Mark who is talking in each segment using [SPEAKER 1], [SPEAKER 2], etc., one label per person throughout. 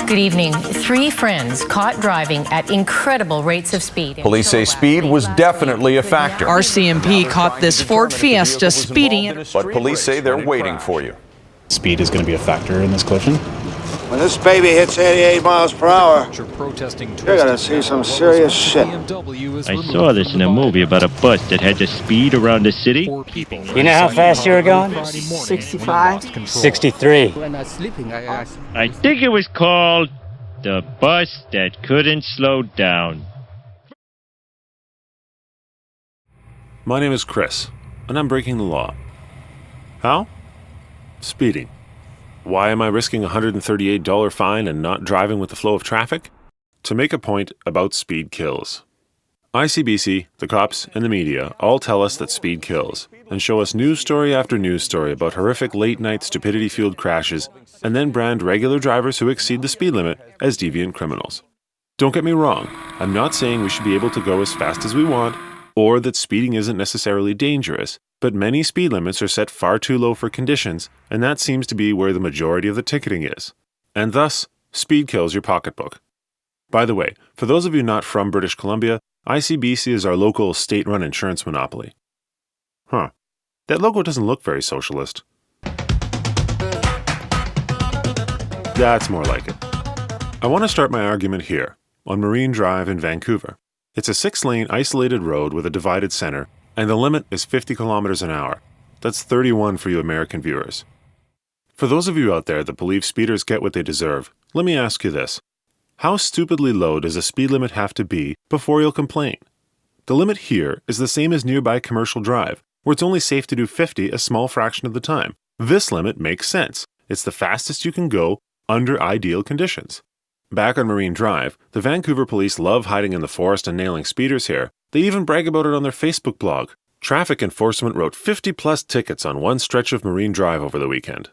[SPEAKER 1] Good evening. 3 friends caught driving at incredible rates of speed.
[SPEAKER 2] Police say speed was definitely a factor.
[SPEAKER 3] RCMP caught this Ford Fiesta speeding.
[SPEAKER 2] But police say they're waiting for you.
[SPEAKER 4] Speed is going to be a factor in this collision.
[SPEAKER 5] When this baby hits 88 miles per hour, you're gonna see some serious shit.
[SPEAKER 6] I saw this in a movie about a bus that had to speed around the city.
[SPEAKER 7] You know how fast you were going?
[SPEAKER 3] 65.
[SPEAKER 7] 63.
[SPEAKER 6] I think it was called The Bus That Couldn't Slow Down.
[SPEAKER 8] My name is Chris, and I'm breaking the law. How? Speeding. Why am I risking a $138 fine and not driving with the flow of traffic? To make a point about speed kills. ICBC, the cops, and the media all tell us that speed kills, and show us news story after news story about horrific late-night stupidity-fueled crashes, and then brand regular drivers who exceed the speed limit as deviant criminals. Don't get me wrong, I'm not saying we should be able to go as fast as we want, or that speeding isn't necessarily dangerous, but many speed limits are set far too low for conditions, and that seems to be where the majority of the ticketing is. And thus, speed kills your pocketbook. By the way, for those of you not from British Columbia, ICBC is our local state-run insurance monopoly. Huh. That logo doesn't look very socialist. That's more like it. I want to start my argument here, on Marine Drive in Vancouver. It's a 6-lane isolated road with a divided center, and the limit is 50 kilometers an hour. That's 31 for you American viewers. For those of you out there that believe speeders get what they deserve, let me ask you this. How stupidly low does a speed limit have to be before you'll complain? The limit here is the same as nearby Commercial Drive, where it's only safe to do 50 a small fraction of the time. This limit makes sense. It's the fastest you can go under ideal conditions. Back on Marine Drive, the Vancouver police love hiding in the forest and nailing speeders here. They even brag about it on their Facebook blog. Traffic enforcement wrote 50-plus tickets on one stretch of Marine Drive over the weekend.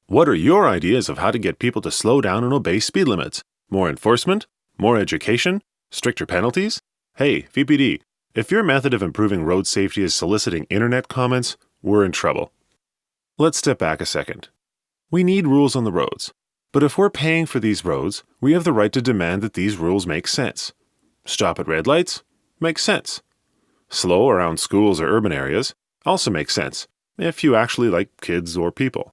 [SPEAKER 8] What are your ideas of how to get people to slow down and obey speed limits? More enforcement? More education? Stricter penalties? Hey, VPD, if your method of improving road safety is soliciting internet comments, we're in trouble. Let's step back a second. We need rules on the roads. But if we're paying for these roads, we have the right to demand that these rules make sense. Stop at red lights? Makes sense. Slow around schools or urban areas? Also makes sense, if you actually like kids or people.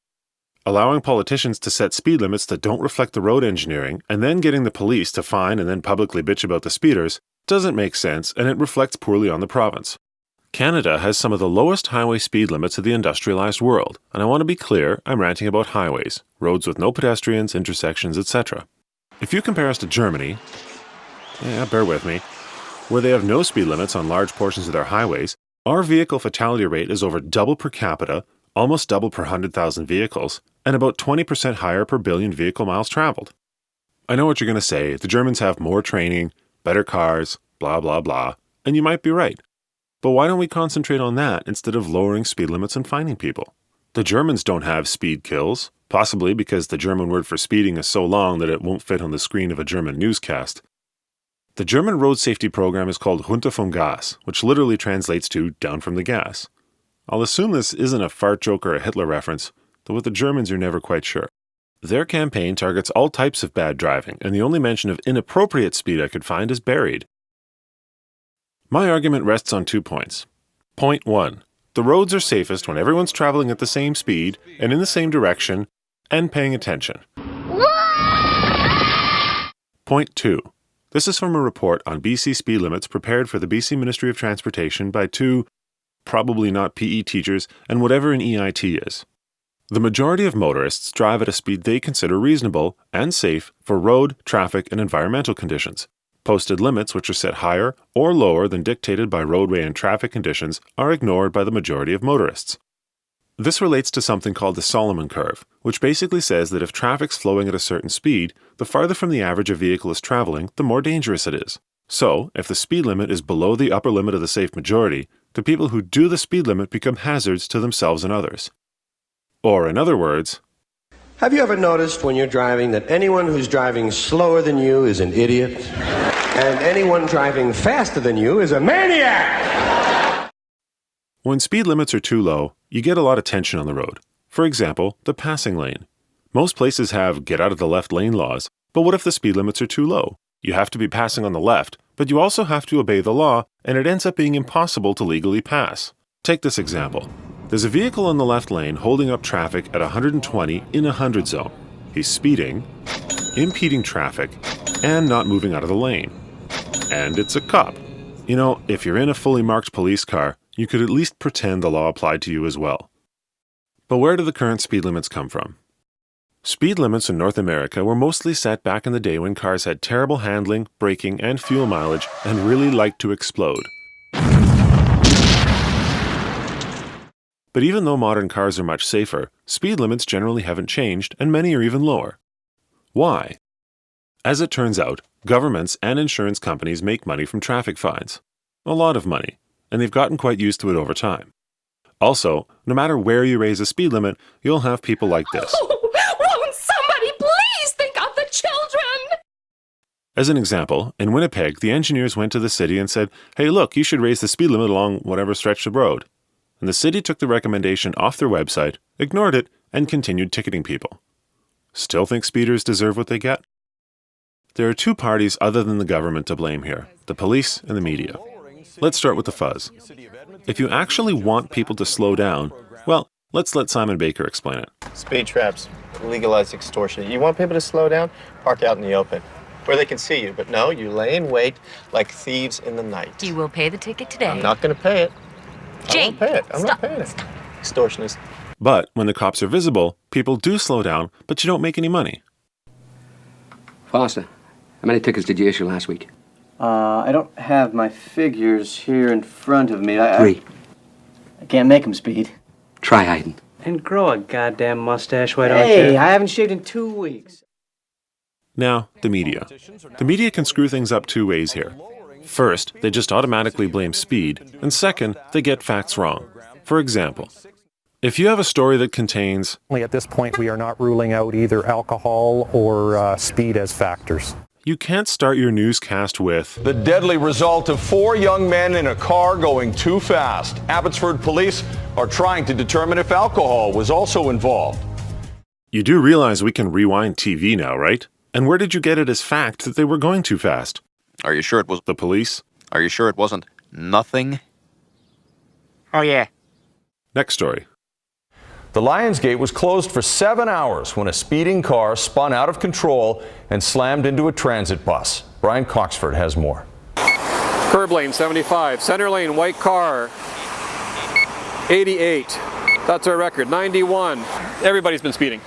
[SPEAKER 8] Allowing politicians to set speed limits that don't reflect the road engineering and then getting the police to fine and then publicly bitch about the speeders doesn't make sense, and it reflects poorly on the province. Canada has some of the lowest highway speed limits of the industrialized world, and I want to be clear, I'm ranting about highways, roads with no pedestrians, intersections, etc. If you compare us to Germany, bear with me, where they have no speed limits on large portions of their highways, our vehicle fatality rate is over double per capita, almost double per 100,000 vehicles, and about 20% higher per billion vehicle miles traveled. I know what you're going to say, the Germans have more training, better cars, blah blah blah, and you might be right. But why don't we concentrate on that instead of lowering speed limits and fining people? The Germans don't have speed kills, possibly because the German word for speeding is so long that it won't fit on the screen of a German newscast. The German road safety program is called Runter vom Gas, which literally translates to down from the gas. I'll assume this isn't a fart joke or a Hitler reference, though with the Germans you're never quite sure. Their campaign targets all types of bad driving, and the only mention of inappropriate speed I could find is buried. My argument rests on 2 points. Point 1. The roads are safest when everyone's traveling at the same speed and in the same direction and paying attention. Point 2. This is from a report on BC speed limits prepared for the BC Ministry of Transportation by 2, probably not PE teachers, and whatever an EIT is. The majority of motorists drive at a speed they consider reasonable and safe for road, traffic, and environmental conditions. Posted limits, which are set higher or lower than dictated by roadway and traffic conditions, are ignored by the majority of motorists. This relates to something called the Solomon curve, which basically says that if traffic's flowing at a certain speed, the farther from the average a vehicle is traveling, the more dangerous it is. So, if the speed limit is below the upper limit of the safe majority, the people who do the speed limit become hazards to themselves and others. Or, in other words,
[SPEAKER 9] have you ever noticed when you're driving that anyone who's driving slower than you is an idiot? And anyone driving faster than you is a maniac!
[SPEAKER 8] When speed limits are too low, you get a lot of tension on the road. For example, the passing lane. Most places have get out of the left lane laws, but what if the speed limits are too low? You have to be passing on the left, but you also have to obey the law, and it ends up being impossible to legally pass. Take this example. There's a vehicle in the left lane holding up traffic at 120 in a 100 zone. He's speeding, impeding traffic, and not moving out of the lane. And it's a cop. You know, if you're in a fully marked police car, you could at least pretend the law applied to you as well. But where do the current speed limits come from? Speed limits in North America were mostly set back in the day when cars had terrible handling, braking, and fuel mileage and really liked to explode. But even though modern cars are much safer, speed limits generally haven't changed, and many are even lower. Why? As it turns out, governments and insurance companies make money from traffic fines. A lot of money, and they've gotten quite used to it over time. Also, no matter where you raise a speed limit, you'll have people like this.
[SPEAKER 10] Won't somebody please think of the children?
[SPEAKER 8] As an example, in Winnipeg, the engineers went to the city and said, "Hey, look, you should raise the speed limit along whatever stretch of road." And the city took the recommendation off their website, ignored it, and continued ticketing people. Still think speeders deserve what they get? There are two parties other than the government to blame here, the police and the media. Let's start with the fuzz. If you actually want people to slow down, well, let's let Simon Baker explain it.
[SPEAKER 11] Speed traps, legalized extortion. You want people to slow down? Park out in the open, where they can see you. But no, you lay in wait like thieves in the night.
[SPEAKER 1] You will pay the ticket today.
[SPEAKER 11] I'm not going to pay it.
[SPEAKER 1] Jane,
[SPEAKER 11] I won't pay it. I'm
[SPEAKER 1] stop.
[SPEAKER 11] not paying it. Extortionist.
[SPEAKER 8] But when the cops are visible, people do slow down, but you don't make any money.
[SPEAKER 12] Foster, how many tickets did you issue last week?
[SPEAKER 13] I don't have my figures here in front of me.
[SPEAKER 12] 3.
[SPEAKER 13] I can't make them, Speed.
[SPEAKER 12] Try hiding.
[SPEAKER 13] And grow a goddamn mustache, why don't you? Hey, I haven't shaved in 2 weeks.
[SPEAKER 8] Now, the media. The media can screw things up two ways here. First, they just automatically blame speed, and second, they get facts wrong. For example, if you have a story that contains...
[SPEAKER 14] At this point, we are not ruling out either alcohol or speed as factors.
[SPEAKER 8] You can't start your newscast with...
[SPEAKER 2] The deadly result of 4 young men in a car going too fast. Abbotsford police are trying to determine if alcohol was also involved.
[SPEAKER 8] You do realize we can rewind TV now, right? And where did you get it as fact that they were going too fast?
[SPEAKER 15] Are you sure it was...
[SPEAKER 8] The police?
[SPEAKER 15] Are you sure it wasn't nothing?
[SPEAKER 7] Oh, yeah.
[SPEAKER 8] Next story.
[SPEAKER 2] The Lions Gate was closed for 7 hours when a speeding car spun out of control and slammed into a transit bus. Brian Coxford has more.
[SPEAKER 16] Curb lane 75, center lane white car 88. That's our record. 91. Everybody's been speeding.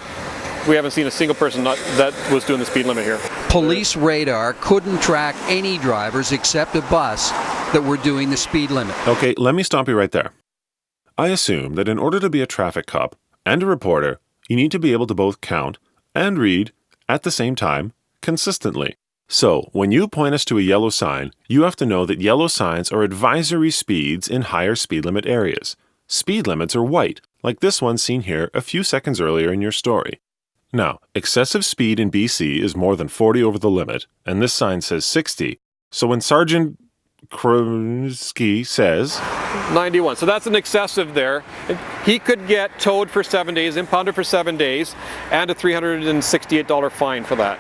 [SPEAKER 16] We haven't seen a single person that was doing the speed limit here.
[SPEAKER 17] Police radar couldn't track any drivers except a bus that were doing the speed limit.
[SPEAKER 8] Okay, let me stop you right there. I assume that in order to be a traffic cop and a reporter, you need to be able to both count and read at the same time consistently. So, when you point us to a yellow sign, you have to know that yellow signs are advisory speeds in higher speed limit areas. Speed limits are white, like this one seen here a few seconds earlier in your story. Now, excessive speed in BC is more than 40 over the limit, and this sign says 60. So when Sergeant Krusky says
[SPEAKER 16] 91. So that's an excessive there. He could get towed for 7 days, impounded for 7 days, and a $368 fine for that.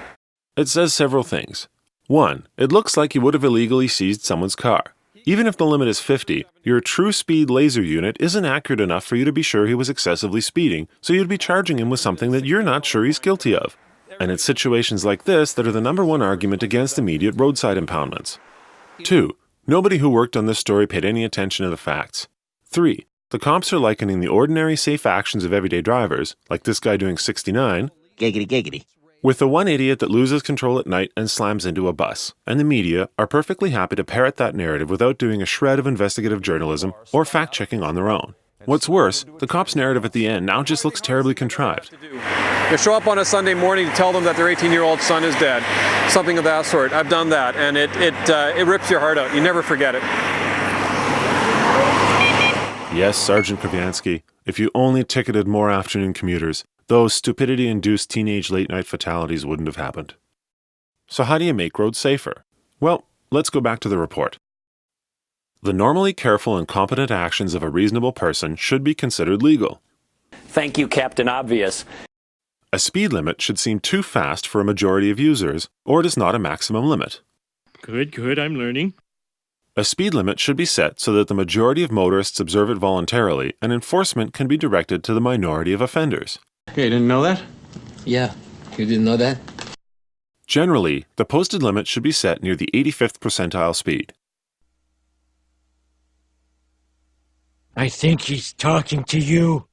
[SPEAKER 8] It says several things. 1. It looks like he would have illegally seized someone's car. Even if the limit is 50, your true speed laser unit isn't accurate enough for you to be sure he was excessively speeding, so you'd be charging him with something that you're not sure he's guilty of. And it's situations like this that are the #1 argument against immediate roadside impoundments. 2. Nobody who worked on this story paid any attention to the facts. 3. The cops are likening the ordinary safe actions of everyday drivers, like this guy doing 69,
[SPEAKER 7] giggity giggity,
[SPEAKER 8] with the one idiot that loses control at night and slams into a bus. And the media are perfectly happy to parrot that narrative without doing a shred of investigative journalism or fact-checking on their own. What's worse, the cop's narrative at the end now just looks terribly contrived.
[SPEAKER 16] You show up on a Sunday morning to tell them that their 18-year-old son is dead. Something of that sort. I've done that, and it rips your heart out. You never forget it.
[SPEAKER 8] Yes, Sergeant Kraviansky, if you only ticketed more afternoon commuters, those stupidity-induced teenage late-night fatalities wouldn't have happened. So how do you make roads safer? Well, let's go back to the report. The normally careful and competent actions of a reasonable person should be considered legal.
[SPEAKER 7] Thank you, Captain Obvious.
[SPEAKER 8] A speed limit should seem too fast for a majority of users, or it is not a maximum limit.
[SPEAKER 6] Good, I'm learning.
[SPEAKER 8] A speed limit should be set so that the majority of motorists observe it voluntarily, and enforcement can be directed to the minority of offenders.
[SPEAKER 12] Okay, you didn't know that?
[SPEAKER 18] Yeah, you didn't know that?
[SPEAKER 8] Generally, the posted limit should be set near the 85th percentile speed.
[SPEAKER 6] I think he's talking to you.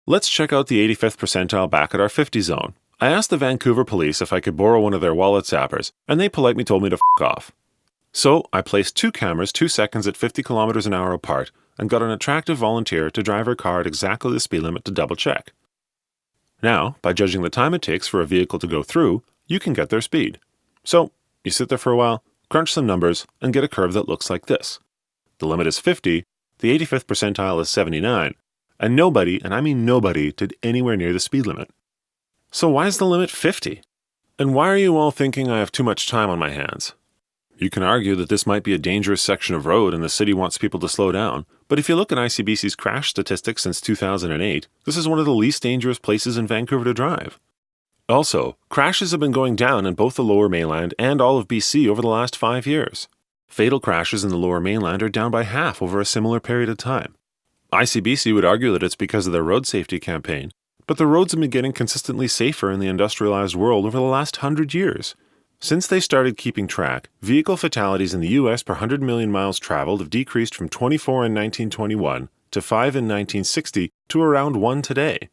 [SPEAKER 8] Let's check out the 85th percentile back at our 50 zone. I asked the Vancouver police if I could borrow one of their wallet zappers, and they politely told me to f*** off. So I placed 2 cameras 2 seconds at 50 kilometers an hour apart and got an attractive volunteer to drive her car at exactly the speed limit to double check. Now, by judging the time it takes for a vehicle to go through, you can get their speed. So, you sit there for a while, crunch some numbers, and get a curve that looks like this. The limit is 50, the 85th percentile is 79, and nobody, and I mean nobody, did anywhere near the speed limit. So why is the limit 50? And why are you all thinking I have too much time on my hands? You can argue that this might be a dangerous section of road and the city wants people to slow down, but if you look at ICBC's crash statistics since 2008, this is one of the least dangerous places in Vancouver to drive. Also, crashes have been going down in both the Lower Mainland and all of BC over the last 5 years. Fatal crashes in the Lower Mainland are down by half over a similar period of time. ICBC would argue that it's because of their road safety campaign, but the roads have been getting consistently safer in the industrialized world over the last 100 years. Since they started keeping track, vehicle fatalities in the US per 100 million miles traveled have decreased from 24 in 1921 to 5 in 1960 to around 1 today.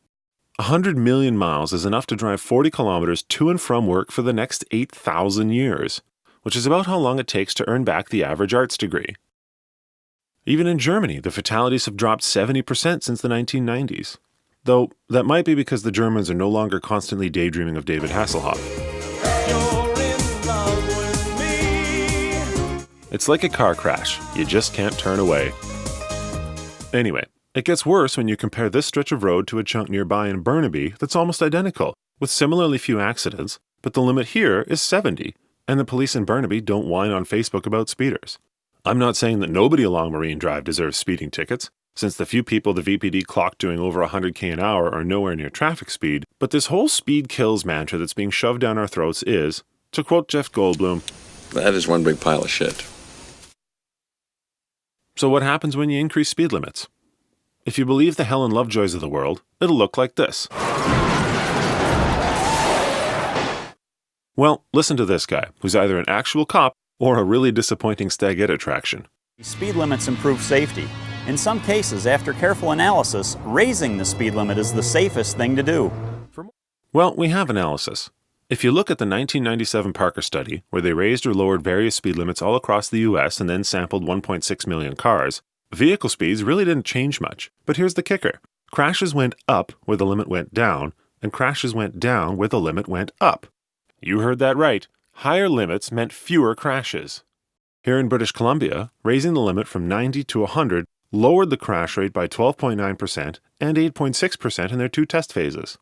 [SPEAKER 8] 100 million miles is enough to drive 40 kilometers to and from work for the next 8,000 years, which is about how long it takes to earn back the average arts degree. Even in Germany, the fatalities have dropped 70% since the 1990s. Though, that might be because the Germans are no longer constantly daydreaming of David Hasselhoff. It's like a car crash. You just can't turn away. Anyway, it gets worse when you compare this stretch of road to a chunk nearby in Burnaby that's almost identical, with similarly few accidents, but the limit here is 70, and the police in Burnaby don't whine on Facebook about speeders. I'm not saying that nobody along Marine Drive deserves speeding tickets, since the few people the VPD clocked doing over 100k an hour are nowhere near traffic speed, but this whole speed kills mantra that's being shoved down our throats is, to quote Jeff Goldblum,
[SPEAKER 19] "That is one big pile of shit."
[SPEAKER 8] So what happens when you increase speed limits? If you believe the Helen Lovejoys of the world, it'll look like this. Well, listen to this guy, who's either an actual cop or a really disappointing stag-ed attraction.
[SPEAKER 20] Speed limits improve safety. In some cases, after careful analysis, raising the speed limit is the safest thing to do.
[SPEAKER 8] Well, we have analysis. If you look at the 1997 Parker study, where they raised or lowered various speed limits all across the US and then sampled 1.6 million cars, vehicle speeds really didn't change much. But here's the kicker. Crashes went up where the limit went down, and crashes went down where the limit went up. You heard that right. Higher limits meant fewer crashes. Here in British Columbia, raising the limit from 90 to 100 lowered the crash rate by 12.9% and 8.6% in their 2 test phases.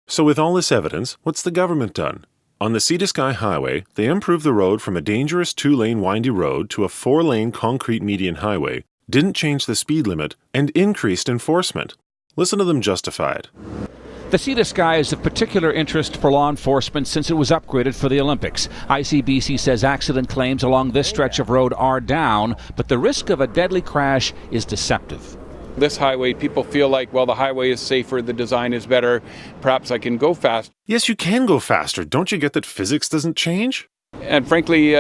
[SPEAKER 8] So with all this evidence, what's the government done? On the Sea to Sky Highway, they improved the road from a dangerous 2-lane windy road to a 4-lane concrete median highway, didn't change the speed limit, and increased enforcement. Listen to them justify it.
[SPEAKER 21] The Sea to Sky is of particular interest for law enforcement since it was upgraded for the Olympics. ICBC says accident claims along this stretch of road are down, but the risk of a deadly crash is deceptive.
[SPEAKER 16] This highway, people feel like, well, the highway is safer, the design is better, perhaps I can go fast.
[SPEAKER 8] Yes, you can go faster. Don't you get that physics doesn't change?
[SPEAKER 16] And frankly,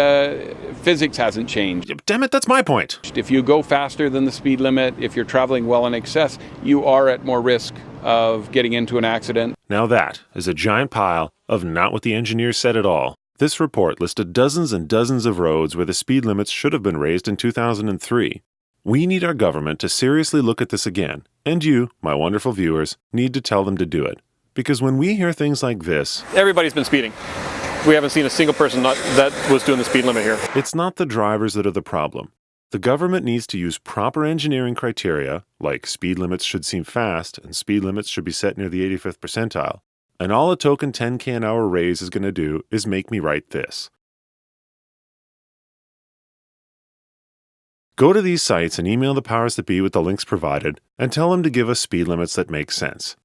[SPEAKER 16] physics hasn't changed.
[SPEAKER 8] Damn it, that's my point.
[SPEAKER 16] If you go faster than the speed limit, if you're traveling well in excess, you are at more risk of getting into an accident.
[SPEAKER 8] Now that is a giant pile of not what the engineers said at all. This report listed dozens and dozens of roads where the speed limits should have been raised in 2003. We need our government to seriously look at this again, and you, my wonderful viewers, need to tell them to do it. Because when we hear things like this...
[SPEAKER 16] Everybody's been speeding. We haven't seen a single person that was doing the speed limit here.
[SPEAKER 8] It's not the drivers that are the problem. The government needs to use proper engineering criteria, like speed limits should seem fast and speed limits should be set near the 85th percentile. And all a token 10k an hour raise is going to do is make me write this. Go to these sites and email the powers that be with the links provided and tell them to give us speed limits that make sense.